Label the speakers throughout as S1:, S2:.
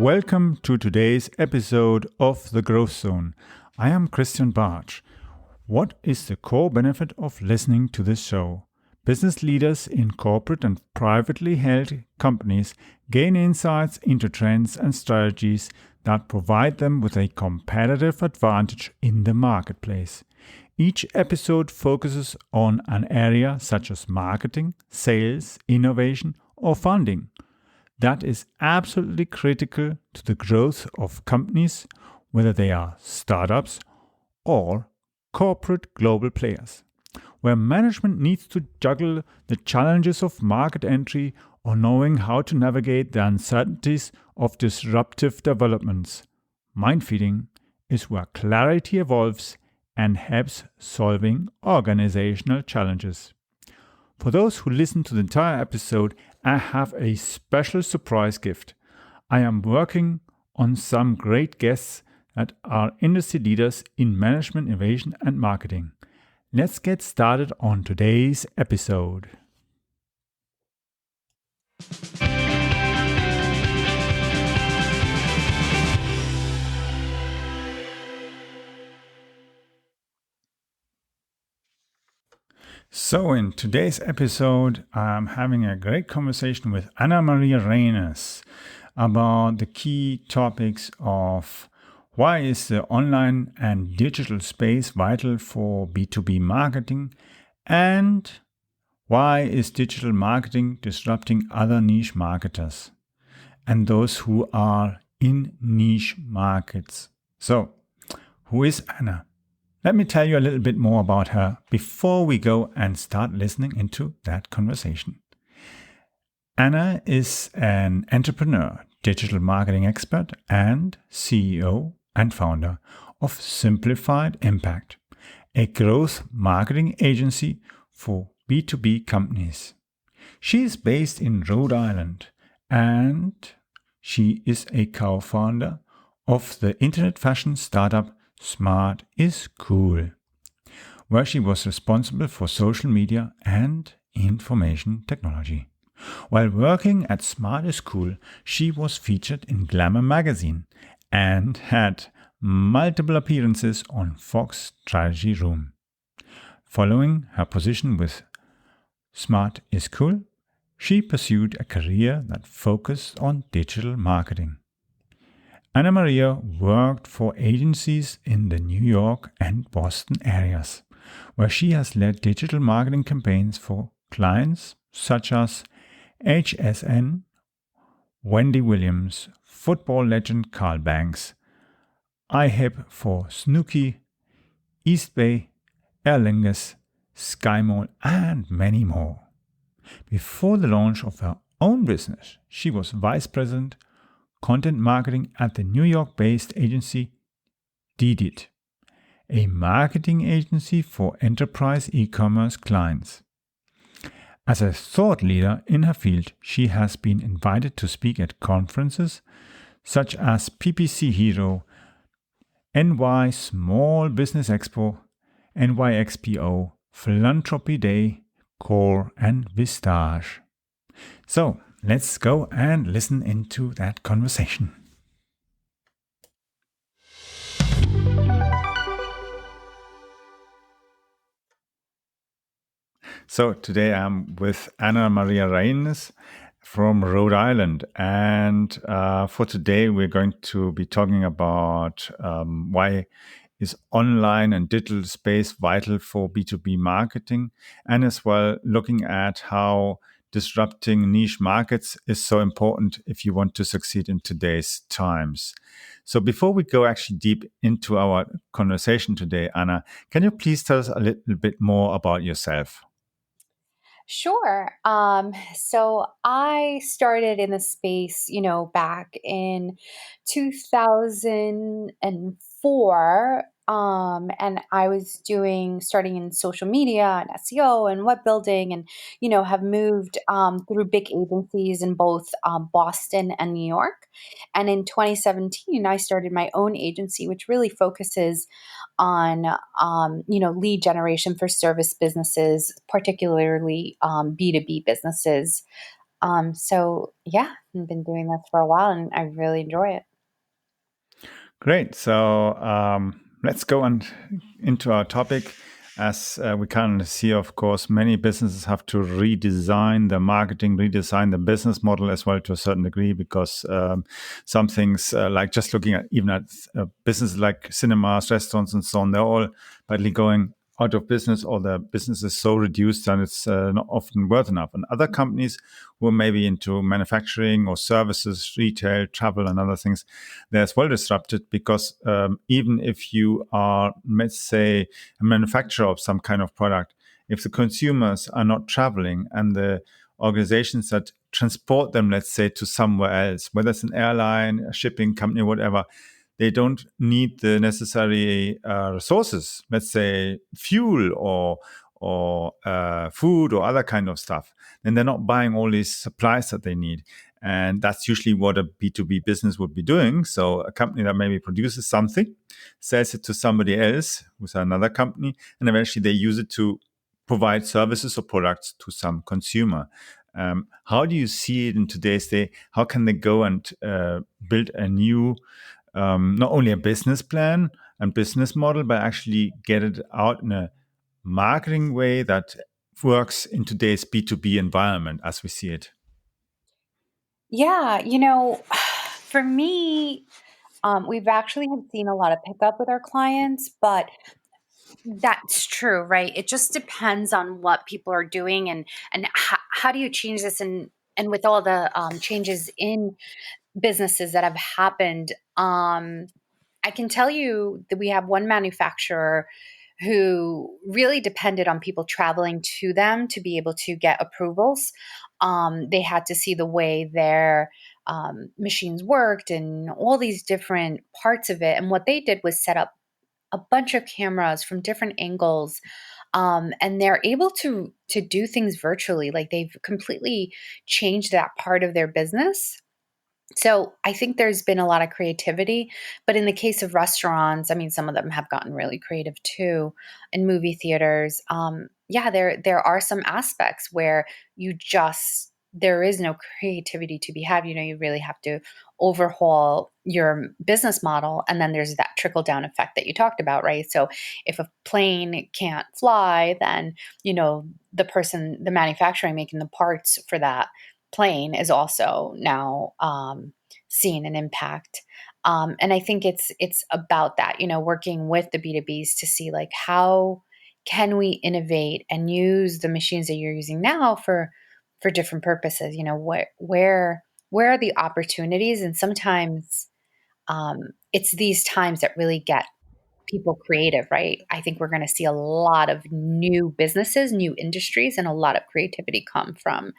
S1: Welcome to today's episode of The Growth Zone. I am Christian Bartsch. What is the core benefit of listening to this show? Business leaders in corporate and privately held companies gain insights into trends and strategies that provide them with a competitive advantage in the marketplace. Each episode focuses on an area such as marketing, sales, innovation, or funding that is absolutely critical to the growth of companies, whether they are startups or corporate global players, where management needs to juggle the challenges of market entry or knowing how to navigate the uncertainties of disruptive developments. Mind feeding is where clarity evolves and helps solving organizational challenges. For those who listen to the entire episode, I have a special surprise gift. I am working on some great guests that are industry leaders in management, innovation, and marketing. Let's get started on today's episode. So in today's episode, I'm having a great conversation with Anna Maria Raynes about the key topics of why is the online and digital space vital for B2B marketing, and why is digital marketing disrupting other niche marketers and those who are in niche markets. So, who is Anna? Let me tell you a little bit more about her before we go and start listening into that conversation. Anna is an entrepreneur, digital marketing expert, and CEO and founder of Simplified Impact, a growth marketing agency for B2B companies. She is based in Rhode Island and she is a co-founder of the internet fashion startup Smart is Cool, where she was responsible for social media and information technology. While working at Smart is Cool, she was featured in Glamour magazine and had multiple appearances on Fox Strategy Room. Following her position with Smart is Cool, she pursued a career that focused on digital marketing. Anna Maria worked for agencies in the New York and Boston areas, where she has led digital marketing campaigns for clients such as HSN, Wendy Williams, football legend Carl Banks, iHip for Snooki, East Bay, Aer Lingus, Sky Mall, and many more. Before the launch of her own business, she was vice president content marketing at the New York-based agency DDIT, a marketing agency for enterprise e-commerce clients. As a thought leader in her field, she has been invited to speak at conferences such as PPC Hero, NY Small Business Expo, NYXPO, Philanthropy Day, Core, and Vistage. So, let's go and listen into that conversation. So today I'm with Anna Maria Raynes from Rhode Island. And for today, we're going to be talking about why is online and digital space vital for B2B marketing, and as well looking at how disrupting niche markets is so important if you want to succeed in today's times. So before we go actually deep into our conversation today, Anna, can you please tell us a little bit more about yourself?
S2: Sure. So I started in the space, back in 2004. And I was starting in social media and SEO and web building and, have moved through big agencies in both Boston and New York. And in 2017, I started my own agency, which really focuses on lead generation for service businesses, particularly B2B businesses. So yeah, I've been doing this for a while and I really enjoy it.
S1: Great. So let's go on into our topic. As we can see, of course, many businesses have to redesign their marketing, redesign the business model as well to a certain degree, because some things, like just looking at even at businesses like cinemas, restaurants, and so on, they're all badly going out of business, or the business is so reduced that it's not often worth enough. And other companies who are maybe into manufacturing or services, retail, travel, and other things, they're as well disrupted, because even if you are, let's say, a manufacturer of some kind of product, if the consumers are not traveling and the organizations that transport them, let's say, to somewhere else, whether it's an airline, a shipping company, whatever, they don't need the necessary resources, let's say fuel or food or other kind of stuff, then they're not buying all these supplies that they need. And that's usually what a B2B business would be doing. So a company that maybe produces something, sells it to somebody else who's another company, and eventually they use it to provide services or products to some consumer. How do you see it in today's day? How can they go and build a new, not only a business plan and business model, but actually get it out in a marketing way that works in today's B2B environment as we see it?
S2: Yeah, for me, we've actually have seen a lot of pickup with our clients, but that's true, right? It just depends on what people are doing and how do you change this and with all the changes in businesses that have happened. I can tell you that we have one manufacturer who really depended on people traveling to them to be able to get approvals. They had to see the way their machines worked and all these different parts of it. And what they did was set up a bunch of cameras from different angles, and they're able to do things virtually. Like they've completely changed that part of their business. So I think there's been a lot of creativity, but in the case of restaurants, I mean, some of them have gotten really creative too. In movie theaters, yeah, there are some aspects where you just there is no creativity to be had. You really have to overhaul your business model, and then there's that trickle down effect that you talked about, right? So if a plane can't fly, then the person, the manufacturer making the parts for that plane is also now seeing an impact. And I think it's about that, working with the B2Bs to see like how can we innovate and use the machines that you're using now for different purposes. Where are the opportunities? And sometimes it's these times that really get people creative, right? I think we're going to see a lot of new businesses, new industries, and a lot of creativity come from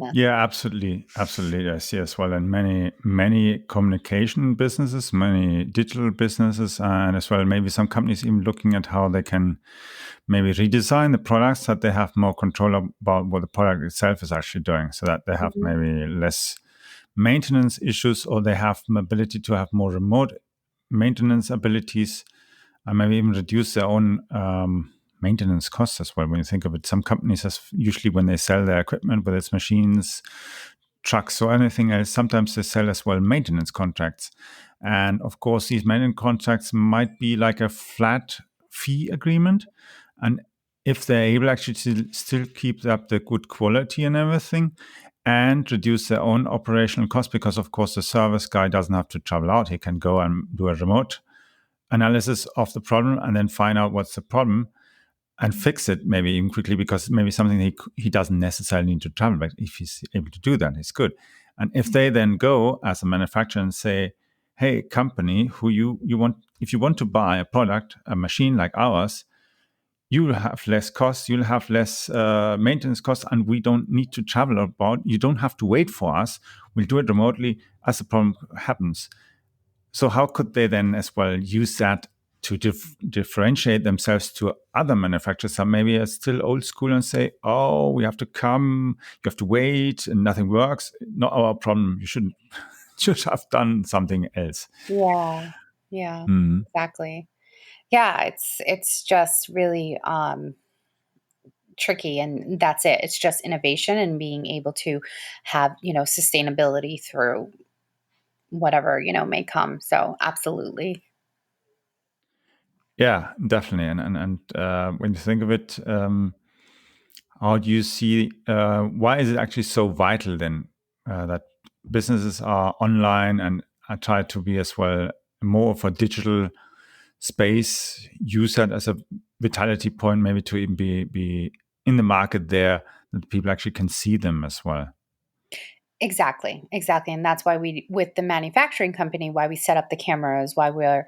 S2: this.
S1: Yeah, absolutely, absolutely. I see as well, and many communication businesses, many digital businesses, and as well maybe some companies even looking at how they can maybe redesign the products that they have more control about what the product itself is actually doing, so that they have
S2: Mhm.
S1: maybe less maintenance issues, or they have the ability to have more remote maintenance abilities, and maybe even reduce their own maintenance costs as well. When you think of it, some companies, usually when they sell their equipment, whether it's machines, trucks, or anything else, sometimes they sell as well maintenance contracts. And of course, these maintenance contracts might be like a flat fee agreement. And if they're able actually to still keep up the good quality and everything, and reduce their own operational costs, because of course the service guy doesn't have to travel out. He can go and do a remote analysis of the problem and then find out what's the problem and fix it maybe even quickly, because maybe something he doesn't necessarily need to travel, but if he's able to do that, it's good. And if they then go as a manufacturer and say, hey, company, who you want, if you want to buy a product, a machine like ours, you will have less costs, you'll have less maintenance costs, and we don't need to travel about. You don't have to wait for us. We'll do it remotely as the problem happens. So how could they then as well use that to differentiate themselves to other manufacturers that maybe are still old school and say, oh, we have to come, you have to wait, and nothing works. Not our problem. You shouldn't should have done something else.
S2: Yeah. Yeah,
S1: Mm.
S2: exactly. Yeah, it's just really tricky, and that's it. It's just innovation and being able to have, sustainability through whatever, may come. So absolutely.
S1: Yeah, definitely. And when you think of it, how do you see, why is it actually so vital then that businesses are online and are try to be as well more of a digital space, use that as a vitality point, maybe to even be in the market there, that people actually can see them as well?
S2: Exactly, exactly, and that's why we, with the manufacturing company, why we set up the cameras, why we're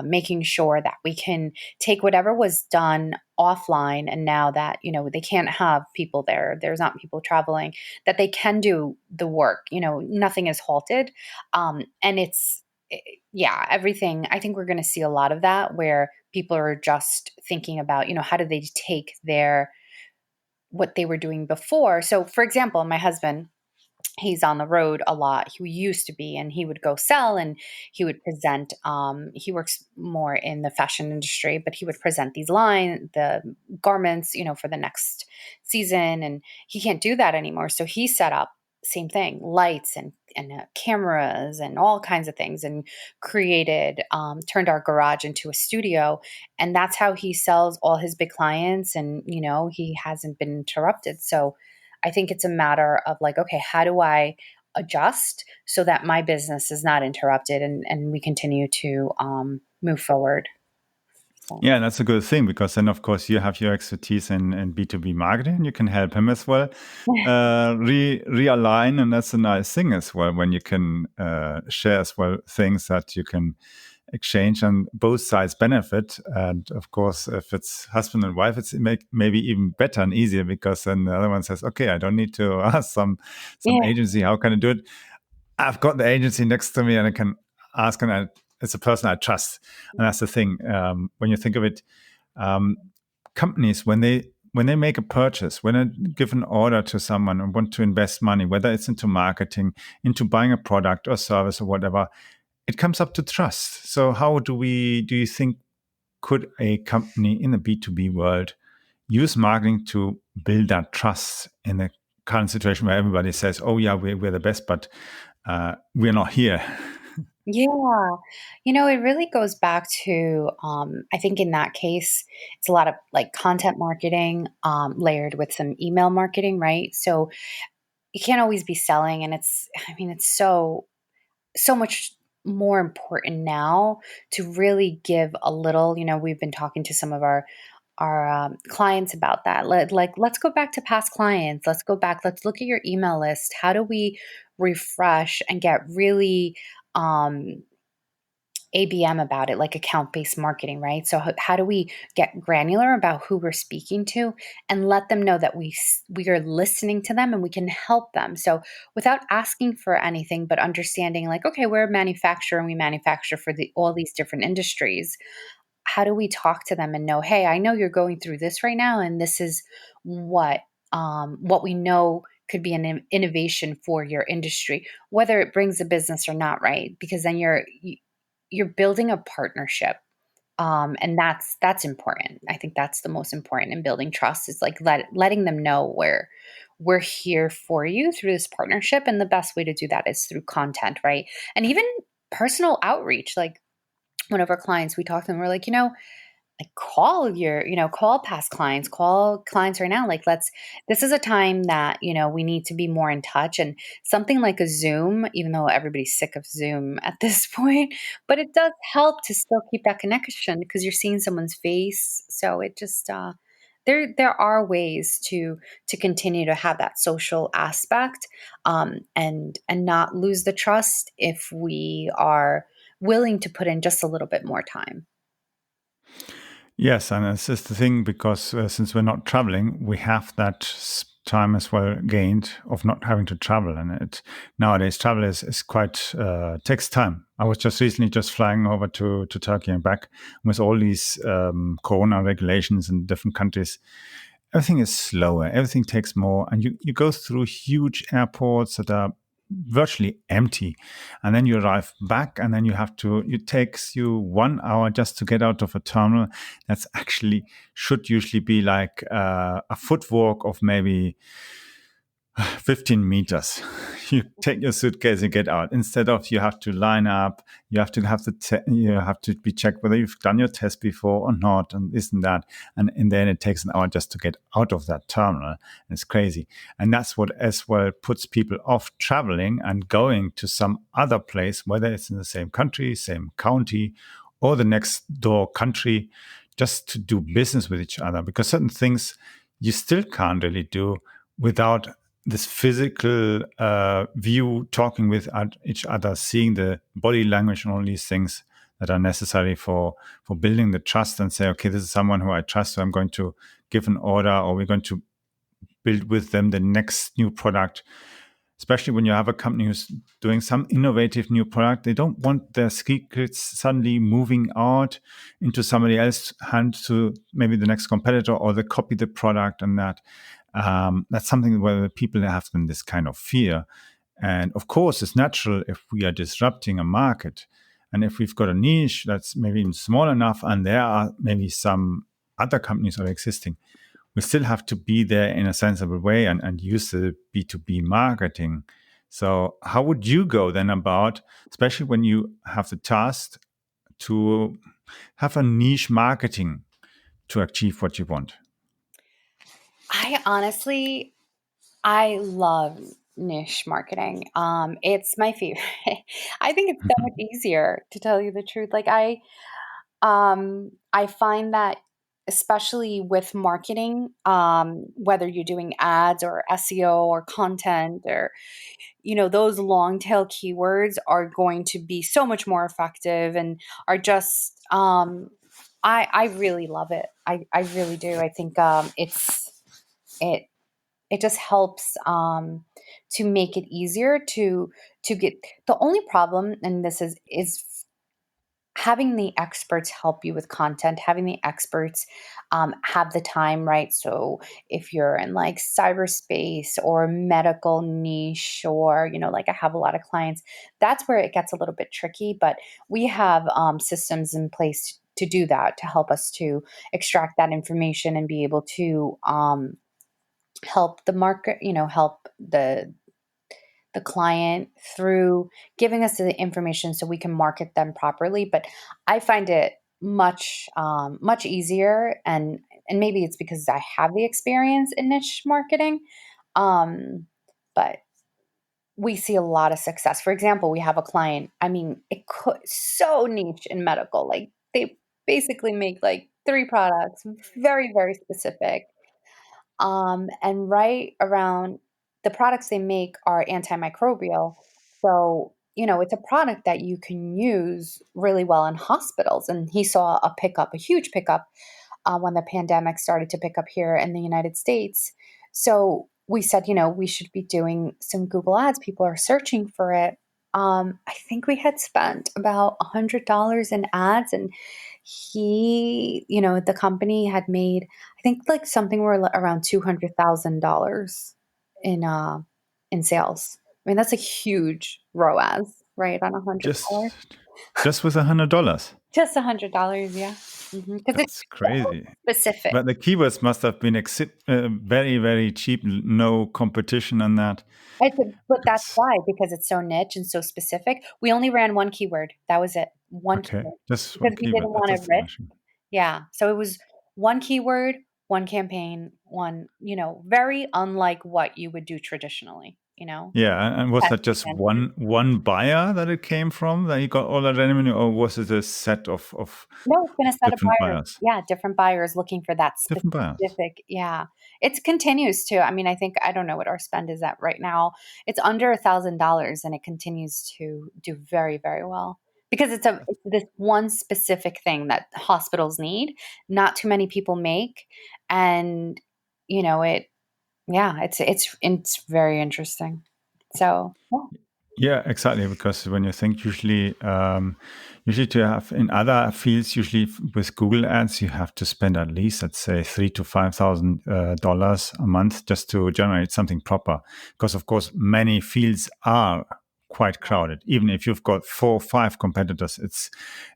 S2: making sure that we can take whatever was done offline, and now that they can't have people there, there's not people traveling, that they can do the work. Nothing is halted, and yeah, everything. I think we're going to see a lot of that where people are just thinking about how do they take their what they were doing before. So, for example, my husband, he's on the road a lot. He used to be, and he would go sell and he would present. He works more in the fashion industry, but he would present the garments, for the next season, and he can't do that anymore. So he set up, same thing, lights and cameras and all kinds of things, and turned our garage into a studio, and that's how he sells all his big clients, and he hasn't been interrupted. So I think it's a matter of like, okay, how do I adjust so that my business is not interrupted, and we continue to move forward. So,
S1: Yeah, that's a good thing, because then, of course, you have your expertise in B2B marketing. You can help him as well realign, and that's a nice thing as well when you can share as well things that you can exchange and both sides benefit. And of course, if it's husband and wife, it's maybe even better and easier, because then the other one says, okay, I don't need to ask some
S2: yeah,
S1: agency, how can I do it? I've got the agency next to me and I can ask, and it's a person I trust. And that's the thing. When you think of it, um, companies, when they make a purchase, when they give an order to someone and want to invest money, whether it's into marketing, into buying a product or service or whatever, it comes up to trust. So how do you think, could a company in the B2B world use marketing to build that trust in the current situation where everybody says, oh yeah, we're the best, but we're not here?
S2: yeah. It really goes back to, I think in that case, it's a lot of like content marketing, layered with some email marketing, right? So you can't always be selling, and I mean, it's so much more important now to really give a little. We've been talking to some of our clients about that. Let's go back to past clients. Let's go back. Let's look at your email list. How do we refresh and get really um, ABM about it, like account based marketing, right? So how do we get granular about who we're speaking to, and let them know that we are listening to them and we can help them. So without asking for anything, but understanding like, okay, we're a manufacturer and we manufacture for all these different industries. How do we talk to them and know, hey, I know you're going through this right now, and this is what we know could be an innovation for your industry, whether it brings a business or not, right? Because then you're building a partnership, and that's important. I think that's the most important in building trust, is like letting them know we're here for you through this partnership, and the best way to do that is through content, right? And even personal outreach. Like one of our clients, we talked to them, we're like call past clients, call clients right now. Like this is a time that, we need to be more in touch, and something like a Zoom, even though everybody's sick of Zoom at this point, but it does help to still keep that connection because you're seeing someone's face. So it just, there are ways to continue to have that social aspect, and not lose the trust if we are willing to put in just a little bit more time.
S1: Yes, and it's just the thing, because since we're not traveling, we have that time as well gained of not having to travel. And nowadays travel is quite takes time. I was just recently just flying over to Turkey and back with all these corona regulations in different countries. Everything is slower. Everything takes more, and you go through huge airports that are virtually empty. And then you arrive back, and then it takes you 1 hour just to get out of a terminal. That's actually should usually be like a foot walk of maybe 15 meters. You take your suitcase and get out. Instead of you have to line up, you have to be checked whether you've done your test before or not, and this and that. And then it takes an hour just to get out of that terminal. And it's crazy. And that's what as well puts people off traveling and going to some other place, whether it's in the same country, same county, or the next door country, just to do business with each other. Because certain things you still can't really do without this physical view, talking with each other, seeing the body language and all these things that are necessary for building the trust, and say, okay, this is someone who I trust, so I'm going to give an order, or we're going to build with them the next new product. Especially when you have a company who's doing some innovative new product, they don't want their secrets suddenly moving out into somebody else's hand, to maybe the next competitor, or they copy the product, and that's something where people have this kind of fear. And of course, it's natural if we are disrupting a market, and if we've got a niche that's maybe even small enough, and there are maybe some other companies that are existing, we still have to be there in a sensible way, and use the B2B marketing. So how would you go then about, especially when you have the task to have a niche marketing to achieve what you want?
S2: I love niche marketing. It's my favorite. I think it's so much easier, to tell you the truth. I find that, especially with marketing, whether you're doing ads or SEO or content, or those long tail keywords are going to be so much more effective, and are just I really love it. I really do. I think it it just helps, to make it easier to get. The only problem, and this is having the experts help you with content, having the experts have the time, right? So if you're in like cyberspace or medical niche, or like I have a lot of clients, that's where it gets a little bit tricky. But we have systems in place to do that, to help us to extract that information and be able to help the market, help the client through giving us the information so we can market them properly. But I find it much easier, and maybe it's because I have the experience in niche marketing. Um, but we see a lot of success. For example, we have a client. I mean, so niche in medical. Like, they basically make like three products, very very specific. And right around, the products they make are antimicrobial. So, it's a product that you can use really well in hospitals. And he saw a huge pickup, when the pandemic started to pick up here in the United States. So we said, we should be doing some Google ads. People are searching for it. I think we had spent about $100 in ads, and the company had made, I think, like something around $200,000 in sales. I mean, that's a huge ROAS, right, on $100.
S1: Just just with $100.
S2: Just $100, yeah. Because it's
S1: That's
S2: so
S1: crazy.
S2: specific.
S1: But the keywords must have been very, very cheap. No competition on that.
S2: But that's
S1: That's
S2: why, because it's so niche and so specific. We only ran one keyword. That was it. One
S1: okay.
S2: keyword.
S1: Just one
S2: Because we
S1: keyword.
S2: didn't
S1: That's
S2: want to risk.
S1: astonishing.
S2: Yeah. So it was one keyword, one campaign, very unlike what you would do traditionally.
S1: Yeah, and was that
S2: Testing
S1: just
S2: and
S1: one buyer that it came from that you got all that revenue, or was it a set of
S2: No, it's been a set of
S1: different
S2: buyers.
S1: buyers?
S2: Yeah, different buyers looking for that
S1: Different buyers.
S2: specific. Yeah, it continues to. I mean, I don't know what our spend is at right now. It's under $1,000, and it continues to do very, very well, because it's this one specific thing that hospitals need. Not too many people make, and it. Yeah, it's very interesting. So yeah.
S1: Yeah, exactly. Because when you think usually to have in other fields, usually with Google Ads, you have to spend at least, let's say, $3,000 to $5,000 a month just to generate something proper. Because of course, many fields are quite crowded. Even if you've got 4 or 5 competitors,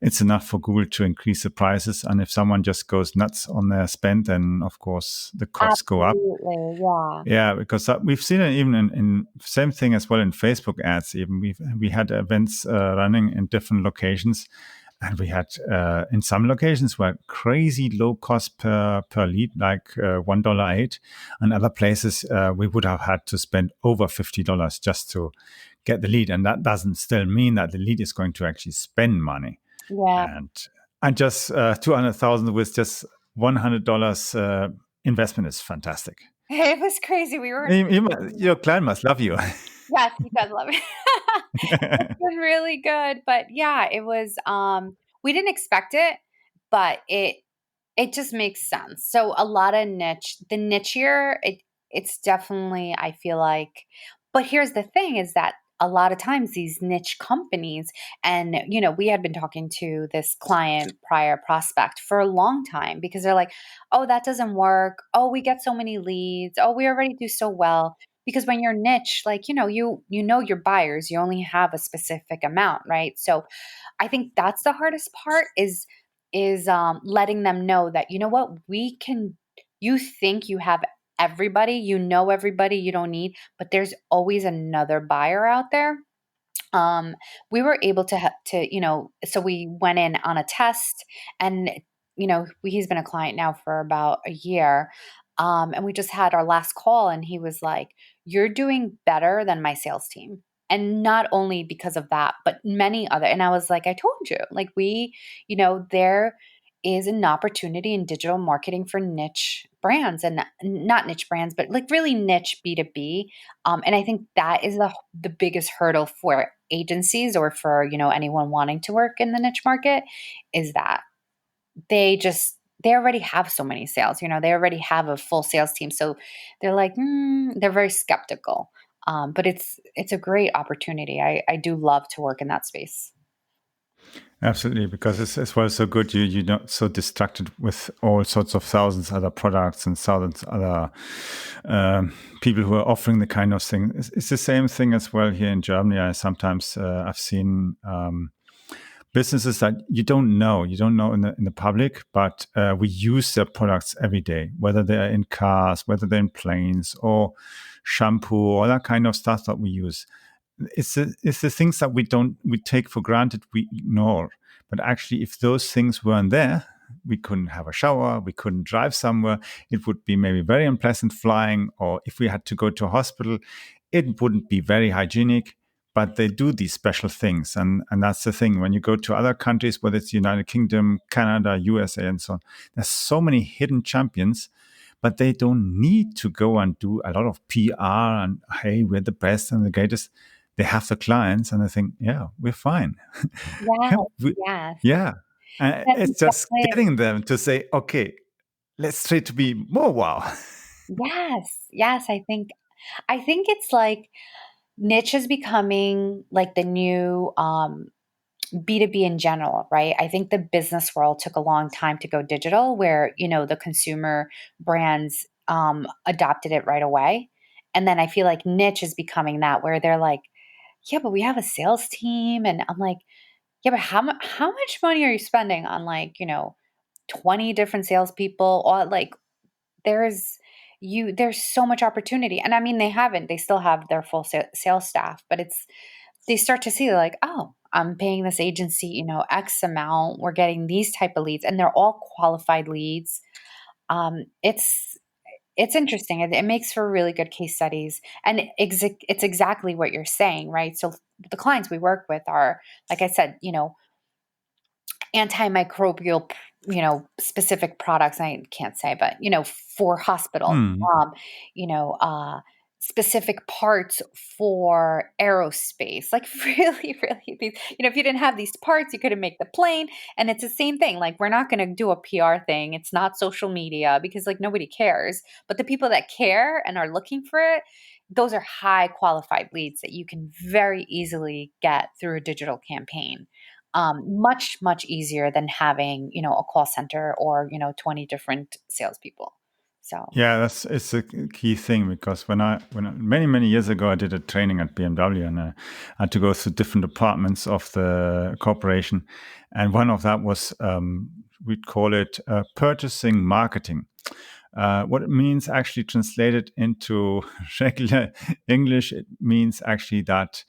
S1: it's enough for Google to increase the prices. And if someone just goes nuts on their spend, then of course the costs go up.
S2: Absolutely, yeah.
S1: Yeah, because we've seen it even in same thing as well in Facebook ads. Even we had events running in different locations, and we had in some locations were crazy low cost per lead, like $1.08, and other places we would have had to spend over $50 just to get the lead, and that doesn't still mean that the lead is going to actually spend money.
S2: Yeah.
S1: And just 200,000 with just $100 investment is fantastic.
S2: It was crazy. We were
S1: Your client must love you.
S2: Yes, he does love it. It's been really good, but yeah, it was, we didn't expect it, but it just makes sense. So a lot of the nichier, it's definitely, I feel like, but here's the thing is that a lot of times these niche companies, and we had been talking to this client prior prospect for a long time because they're like, oh, that doesn't work. Oh, we get so many leads. Oh, we already do so well. Because when you're niche, like, you know your buyers, you only have a specific amount, right? So I think that's the hardest part is letting them know that you know what we can. You think you have everybody, everybody you don't need, but there's always another buyer out there. We were able so we went in on a test, and he's been a client now for about a year. And we just had our last call, and he was like, you're doing better than my sales team. And not only because of that, but many other. And I was like, I told you, like, there is an opportunity in digital marketing for niche brands, and not niche brands, but like really niche B2B. And I think that is the biggest hurdle for agencies, or for anyone wanting to work in the niche market, is that they already have so many sales. They already have a full sales team, so they're like, they're very skeptical. But it's a great opportunity. I do love to work in that space.
S1: Absolutely, because it's as well so good. You're not so distracted with all sorts of thousands other products and thousands other people who are offering the kind of thing. It's the same thing as well here in Germany. I sometimes I've seen businesses that you don't know in the public, but we use their products every day, whether they're in cars, whether they're in planes, or shampoo, all that kind of stuff that we use. It's the things that we take for granted, we ignore. But actually, if those things weren't there, we couldn't have a shower, we couldn't drive somewhere. It would be maybe very unpleasant flying, or if we had to go to a hospital, it wouldn't be very hygienic. But they do these special things, and that's the thing. When you go to other countries, whether it's the United Kingdom, Canada, USA, and so on, there's so many hidden champions, but they don't need to go and do a lot of PR and hey, we're the best and the greatest. They have the clients, and I think, yeah, we're fine.
S2: Yes,
S1: Yeah,
S2: yes.
S1: yeah.
S2: That's
S1: It's just
S2: exactly.
S1: getting them to say, okay, let's try to be more wow.
S2: Yes, yes. I think it's like niche is becoming like the new B2B in general, right? I think the business world took a long time to go digital, where, the consumer brands adopted it right away. And then I feel like niche is becoming that, where they're like, yeah, but we have a sales team. And I'm like, yeah, but how much money are you spending on, like, 20 different salespeople? Or like, there's there's so much opportunity. And I mean, they still have their full sales staff, but they start to see like, oh, I'm paying this agency, X amount. We're getting these type of leads, and they're all qualified leads. It's interesting. It makes for really good case studies, and it's exactly what you're saying, right? So the clients we work with are, like I said, antimicrobial, specific products. I can't say, but for hospitals,
S1: Hmm.
S2: um, you know, specific parts for aerospace. Like really, really, if you didn't have these parts, you couldn't make the plane. And it's the same thing. Like, we're not going to do a PR thing. It's not social media, because like nobody cares. But the people that care and are looking for it, those are high qualified leads that you can very easily get through a digital campaign. Much, much easier than having, a call center or, 20 different salespeople. So,
S1: Yeah, it's a key thing because many years ago I did a training at BMW and I had to go through different departments of the corporation, and one of that was we'd call it purchasing marketing. What it means, actually translated into regular English, it means actually that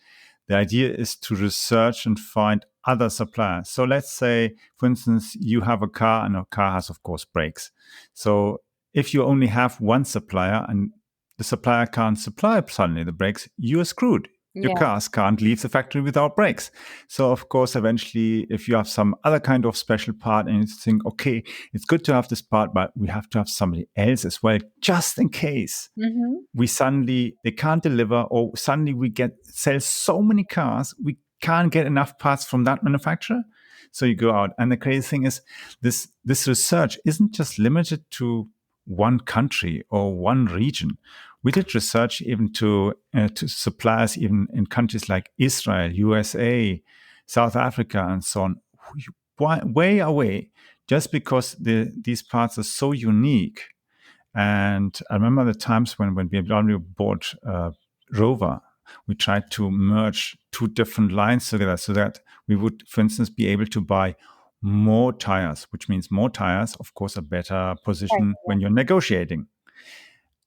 S1: the idea is to research and find other suppliers. So let's say, for instance, you have a car and a car has, of course, brakes. So if you only have one supplier and the supplier can't supply suddenly the brakes, you're screwed. Your
S2: yeah.
S1: cars can't leave the factory without brakes. So, of course, eventually, if you have some other kind of special part and you think, okay, it's good to have this part, but we have to have somebody else as well, just in case
S2: Hmm.
S1: they can't deliver, or suddenly we sell so many cars we can't get enough parts from that manufacturer. So you go out, and the crazy thing is, this research isn't just limited to one country or one region. We did research even to suppliers even in countries like Israel, USA, South Africa, and so on, way away, just because these parts are so unique. And I remember the times when BMW bought Rover, we tried to merge two different lines together so that we would, for instance, be able to buy more tires, which means more tires, of course, a better
S2: Right.
S1: position when you're negotiating.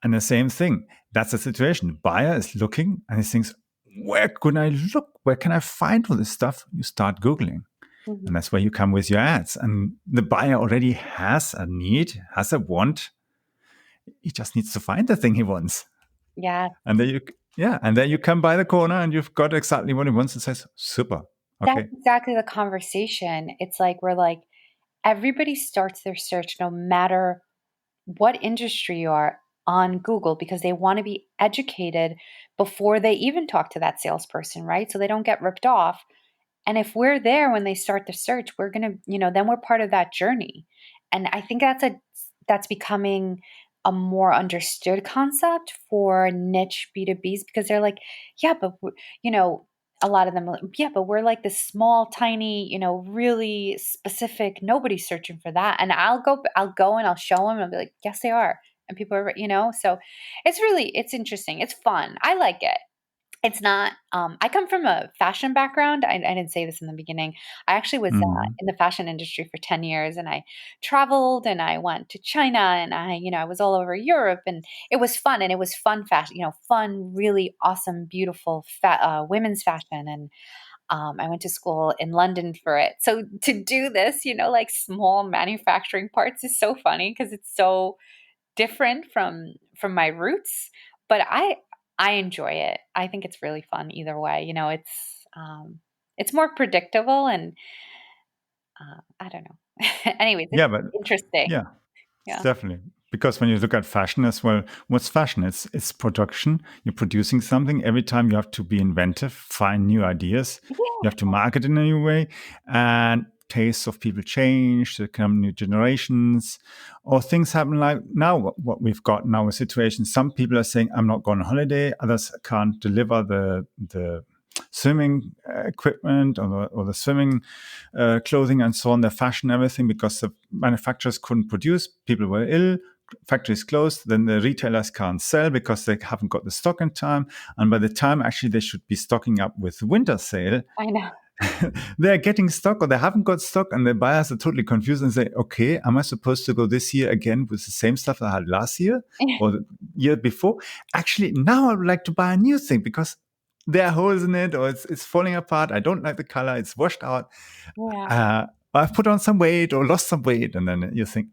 S1: And the same thing, that's the situation. The buyer is looking and he thinks, where can I look? Where can I find all this stuff? You start Googling. And
S2: Hmm.
S1: that's where you come with your ads. And the buyer already has a need, has a want. He just needs to find the thing he wants.
S2: Yeah.
S1: And then you come by the corner and you've got exactly what he wants and says, super.
S2: That's
S1: Okay.
S2: exactly the conversation. It's like we're like, everybody starts their search no matter what industry you are on Google because they want to be educated before they even talk to that salesperson, right? So they don't get ripped off. And if we're there when they start the search, we're going to, then we're part of that journey. And I think that's becoming a more understood concept for niche B2Bs because they're like, yeah, but you know, a lot of them, are like, yeah, but we're like this small, tiny, really specific. Nobody's searching for that. And I'll go and I'll show them. And I'll be like, yes, they are. And people are, so it's interesting. It's fun. I like it. It's not, I come from a fashion background. I didn't say this in the beginning. I actually was
S1: Mm.
S2: in the fashion industry for 10 years and I traveled and I went to China and I was all over Europe and it was fun and it was fun fashion, fun, really awesome, beautiful women's fashion. And I went to school in London for it. So to do this, like small manufacturing parts is so funny because it's so different from my roots, but I enjoy it. I think it's really fun either way. It's more predictable and I don't know. Anyways, it's
S1: Yeah, but
S2: interesting.
S1: yeah,
S2: Yeah.
S1: definitely. Because when you look at fashion as well, what's fashion? It's production. You're producing something. Every time you have to be inventive, find new ideas. You
S2: Yeah.
S1: have to market in a new way. And tastes of people change. There come new generations. Or things happen like now, what we've got now, a situation. Some people are saying, I'm not going on holiday. Others can't deliver the swimming equipment or the swimming clothing and so on, the fashion, everything, because the manufacturers couldn't produce. People were ill, factories closed, then the retailers can't sell because they haven't got the stock in time. And by the time actually they should be stocking up with winter sale,
S2: I know.
S1: they're getting stock or they haven't got stock, and the buyers are totally confused and say, okay, am I supposed to go this year again with the same stuff I had last year or the year before? Actually, now I would like to buy a new thing because there are holes in it or it's falling apart. I don't like the color. It's washed out.
S2: Yeah.
S1: uh, I've put on some weight or lost some weight. And then you think,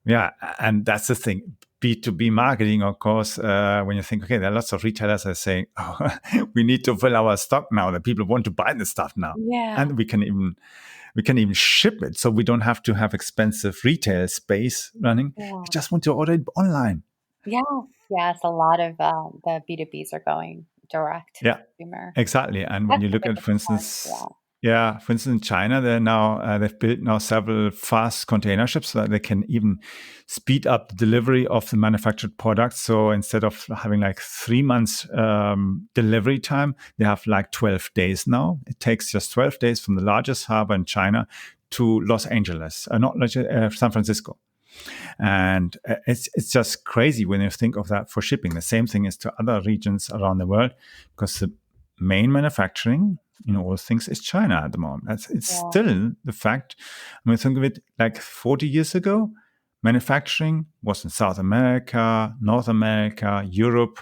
S1: yeah. And that's the thing. B2B marketing, of course, when you think, okay, there are lots of retailers that are saying, oh, we need to fill our stock now. The people want to buy the stuff now.
S2: Yeah.
S1: And we can even ship it. So we don't have to have expensive retail space running. We
S2: Yeah.
S1: just want to order it online.
S2: Yeah. Yes, a lot of the B2Bs are going direct to
S1: Yeah,
S2: consumer.
S1: exactly. And when
S2: That's
S1: you
S2: the
S1: look at,
S2: biggest
S1: for
S2: one.
S1: instance,
S2: Yeah.
S1: Yeah, for instance, in China, they've built now several fast container ships so that they can even speed up the delivery of the manufactured products. So instead of having like 3 months delivery time, they have like 12 days now. It takes just 12 days from the largest harbor in China to Los Angeles, San Francisco. And it's just crazy when you think of that for shipping. The same thing is to other regions around the world, because the main manufacturing all things is China at the moment. It's
S2: Yeah.
S1: still the fact. I mean, think of it like 40 years ago, manufacturing was in South America, North America, Europe.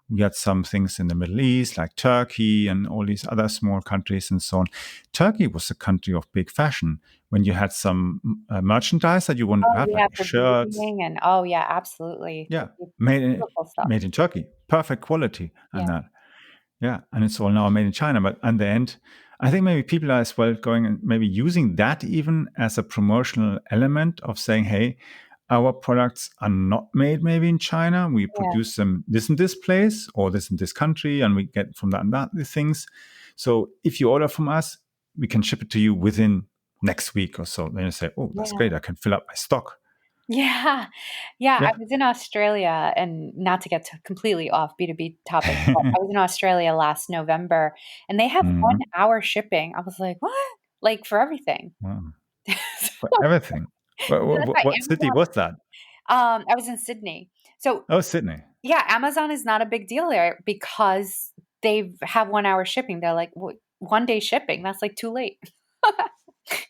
S1: We had some things in the Middle East, like Turkey and all these other small countries and so on. Turkey was a country of big fashion. When you had some merchandise that you wanted to
S2: Oh,
S1: have,
S2: yeah,
S1: like
S2: for
S1: shirts,
S2: beautying and oh, yeah, absolutely.
S1: yeah,
S2: Like, it's
S1: made
S2: beautiful stuff.
S1: made in Turkey, perfect quality,
S2: Yeah,
S1: and that. Yeah, and it's all now made in China. But in the end, I think maybe people are as well going and maybe using that even as a promotional element of saying, hey, our products are not made maybe in China. We
S2: yeah,
S1: produce them this in this place or this in this country, and we get from that and that these things. So if you order from us, we can ship it to you within next week or so. Then you say, oh, that's
S2: yeah.
S1: great. I can fill up my stock.
S2: Yeah. Yeah, I
S1: Yeah.
S2: was in Australia, and not to get to completely off B2B topic, but I was in Australia last November, and they have
S1: Mhm.
S2: 1-hour shipping. I was like, "What?" Like, for everything.
S1: Wow. For
S2: So
S1: everything.
S2: that's why
S1: What city
S2: Amazon
S1: was that?
S2: I was in Sydney. So,
S1: Oh, Sydney.
S2: yeah, Amazon is not a big deal there because they have 1-hour shipping. They're like, "What, 1 day shipping? That's, like, too late."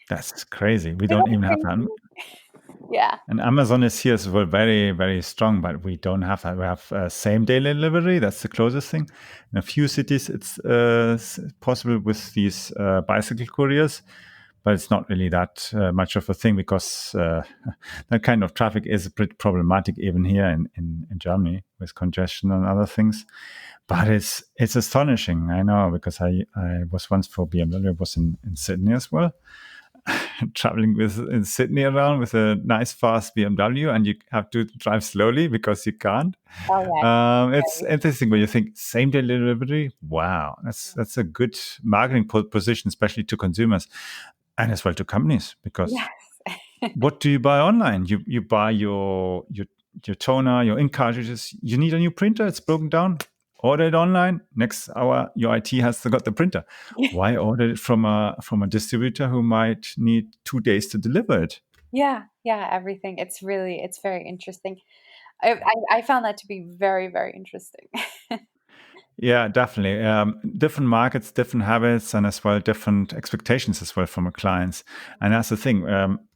S1: That's crazy. We
S2: Isn't
S1: don't
S2: that
S1: even have that.
S2: crazy? Yeah.
S1: And Amazon is here as well, very, very strong, but we don't have that. We have same day delivery. That's the closest thing. In a few cities, it's possible with these bicycle couriers, but it's not really that much of a thing because that kind of traffic is a bit problematic even here in Germany with congestion and other things. But it's astonishing. I know because I was once for BMW. I was in Sydney as well, traveling with in Sydney around with a nice fast BMW, and you have to drive slowly because you can't.
S2: Oh, yeah.
S1: It's interesting when you think same day delivery. Wow, that's a good marketing position, especially to consumers and as well to companies. Because
S2: Yes.
S1: what do you buy online? You buy your toner, your ink cartridges. You need a new printer. It's broken down. Order it online. Next hour, your IT has got the printer. Why order it from a distributor who might need 2 days to deliver it?
S2: Yeah, yeah, everything. It's very interesting. I found that to be very, very interesting.
S1: Yeah, definitely. Different markets, different habits, and as well different expectations as well from our clients. And that's the thing.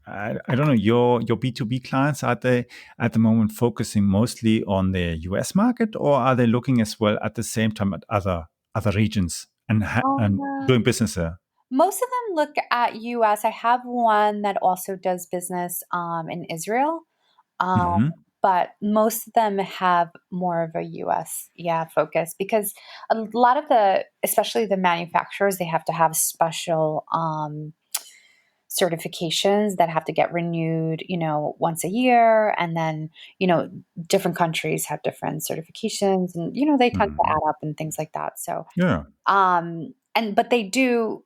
S1: I don't know your B2B clients, are they at the moment focusing mostly on the US market, or are they looking as well at the same time at other regions and doing
S2: Um,
S1: business there?
S2: Most of them look at US. I have one that also does business in Israel. Um,
S1: Hmm.
S2: but most of them have more of a US, yeah, focus, because a lot of especially the manufacturers, they have to have special certifications that have to get renewed, once a year. And then, different countries have different certifications, and, they tend to
S1: Hmm.
S2: add up and things like that. So,
S1: Yeah.
S2: but they do,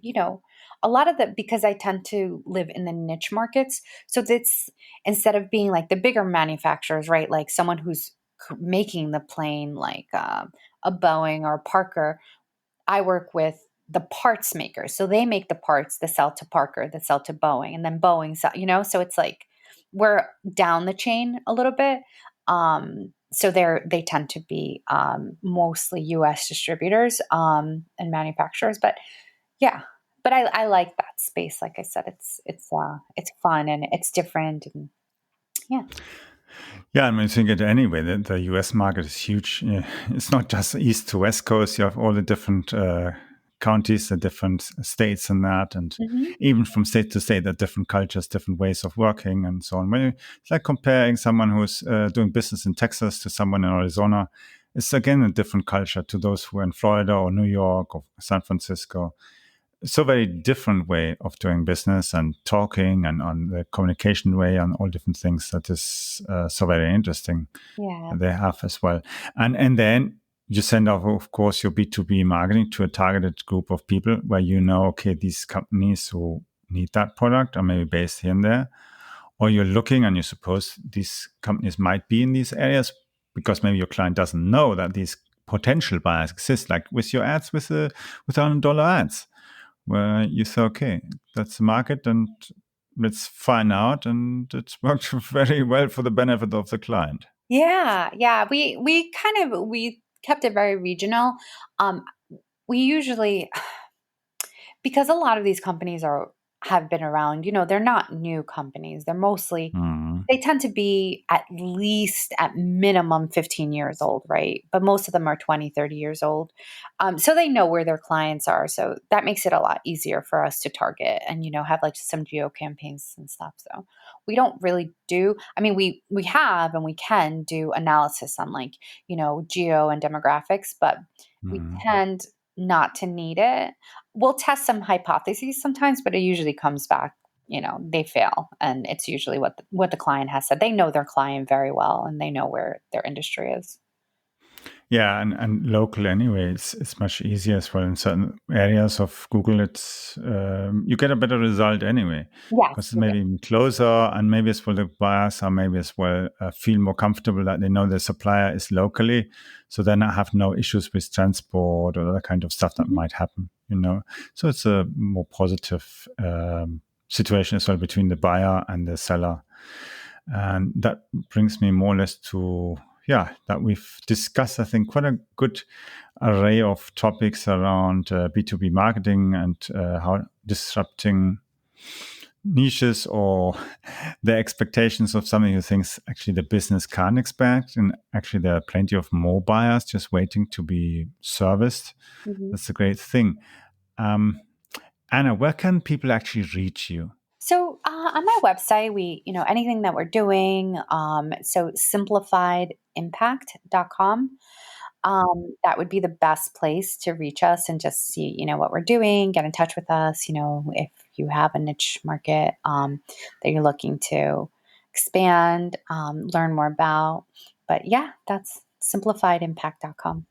S2: you know, a lot of the because I tend to live in the niche markets, so that's instead of being like the bigger manufacturers, right? Like someone who's making the plane, like a Boeing or a Parker. I work with the parts makers, so they make the parts that sell to Parker, that sell to Boeing, and then Boeing sell. So it's like we're down the chain a little bit. So they tend to be mostly U.S. distributors and manufacturers, but yeah. But I like that space. Like I said, it's fun and it's different, and yeah.
S1: Yeah, I mean, think it anyway. The US market is huge. Yeah. It's not just east to west coast. You have all the different counties, the different states, and that, and
S2: Hmm.
S1: even from state to state, there are different cultures, different ways of working, and so on. It's like comparing someone who's doing business in Texas to someone in Arizona. It's again a different culture to those who are in Florida or New York or San Francisco. So very different way of doing business and talking and on the communication way and all different things that is so very interesting
S2: Yeah.
S1: they have as well. And then you send off, of course, your B2B marketing to a targeted group of people where you know, okay, these companies who need that product are maybe based here and there. Or you're looking and you suppose these companies might be in these areas because maybe your client doesn't know that these potential buyers exist, like with your ads, with $100 ads, where you say, okay, that's the market and let's find out. And it's worked very well for the benefit of the client.
S2: Yeah, yeah. We kept it very regional. Um, we usually because a lot of these companies have been around, they're not new companies.
S1: Mm.
S2: They tend to be at least at minimum 15 years old, right? But most of them are 20, 30 years old. So they know where their clients are. So that makes it a lot easier for us to target and, have like some geo campaigns and stuff. So we don't really I mean, we have and we can do analysis on like, geo and demographics, but we
S1: Mm.
S2: tend not to need it. We'll test some hypotheses sometimes, but it usually comes back, they fail, and it's usually what the client has said. They know their client very well, and they know where their industry is.
S1: Yeah, and local anyway, it's much easier as well. In certain areas of Google, it's you get a better result anyway because
S2: Yes,
S1: it's
S2: you do.
S1: maybe even closer, and maybe as well the buyers are maybe as well feel more comfortable that they know the supplier is locally, so then I have no issues with transport or other kind of stuff that
S2: Mhm.
S1: might happen. So it's a more positive situation as well between the buyer and the seller. And that brings me more or less to, yeah, that we've discussed, I think, quite a good array of topics around B2B marketing and how disrupting niches or the expectations of somebody who thinks actually the business can't expect. And actually, there are plenty of more buyers just waiting to be serviced.
S2: Mhm.
S1: That's a great thing. Um, Anna, where can people actually reach you?
S2: So on my website, anything that we're doing, so simplifiedimpact.com. That would be the best place to reach us and just see, what we're doing, get in touch with us, if you have a niche market that you're looking to expand, learn more about. But yeah, that's simplifiedimpact.com.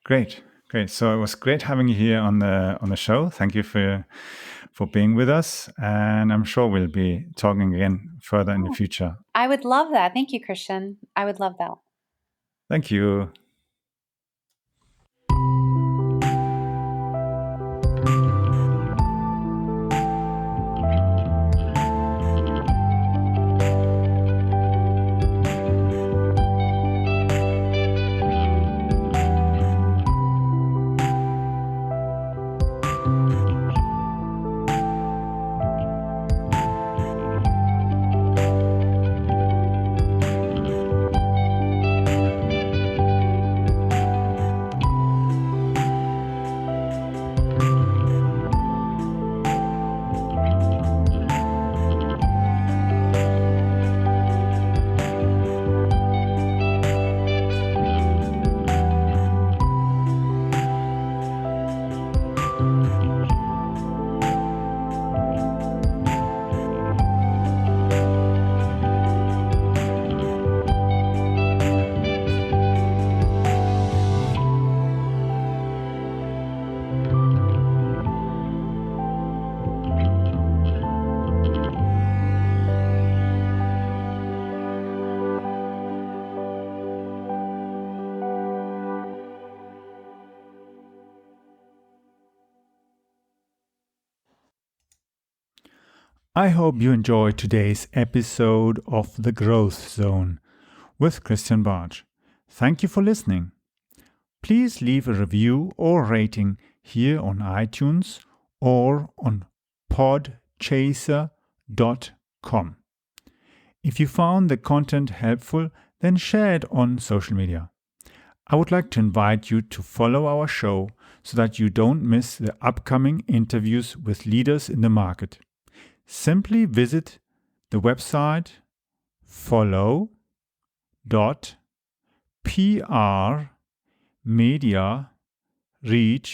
S1: Great, great. So it was great having you here on the show. Thank you for being with us, and I'm sure we'll be talking again further in the
S2: Oh,
S1: future.
S2: I would love that. Thank you, Christian. I would love that.
S1: Thank you. I hope you enjoyed today's episode of The Growth Zone with Christian Bartsch. Thank you for listening. Please leave a review or rating here on iTunes or on podchaser.com. If you found the content helpful, then share it on social media. I would like to invite you to follow our show so that you don't miss the upcoming interviews with leaders in the market. Simply visit the website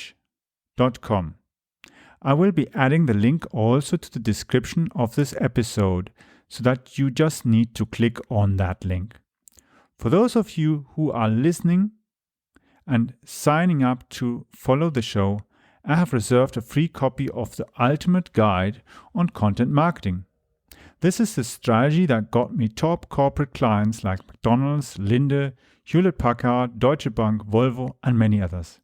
S1: follow.prmediareach.com. I will be adding the link also to the description of this episode so that you just need to click on that link. For those of you who are listening and signing up to follow the show, I have reserved a free copy of the ultimate guide on content marketing. This is the strategy that got me top corporate clients like McDonald's, Linde, Hewlett-Packard, Deutsche Bank, Volvo, and many others.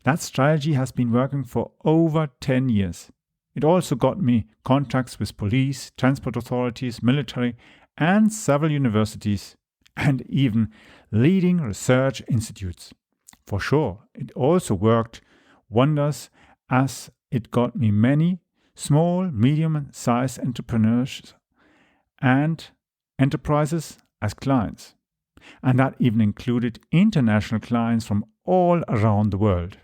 S1: That strategy has been working for over 10 years. It also got me contacts with police, transport authorities, military, and several universities, and even leading research institutes. For sure, it also worked wonders as it got me many small, medium-sized entrepreneurs and enterprises as clients. And that even included international clients from all around the world.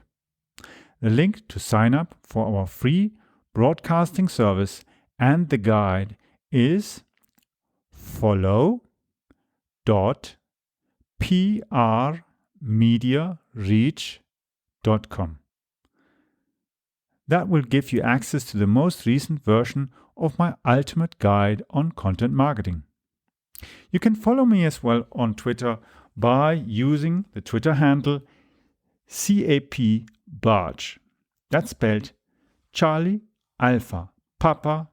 S1: The link to sign up for our free broadcasting service and the guide is follow.prmediareach.com. That will give you access to the most recent version of my ultimate guide on content marketing. You can follow me as well on Twitter by using the Twitter handle CAP_Bartsch. That's spelled Charlie, Alpha, Papa,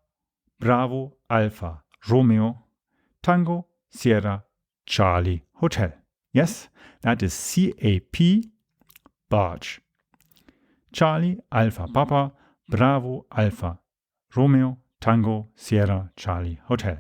S1: Bravo, Alpha, Romeo, Tango, Sierra, Charlie, Hotel. Yes, that is CAP_Bartsch. Charlie, Alpha, Papa, Bravo, Alpha, Romeo, Tango, Sierra, Charlie, Hotel.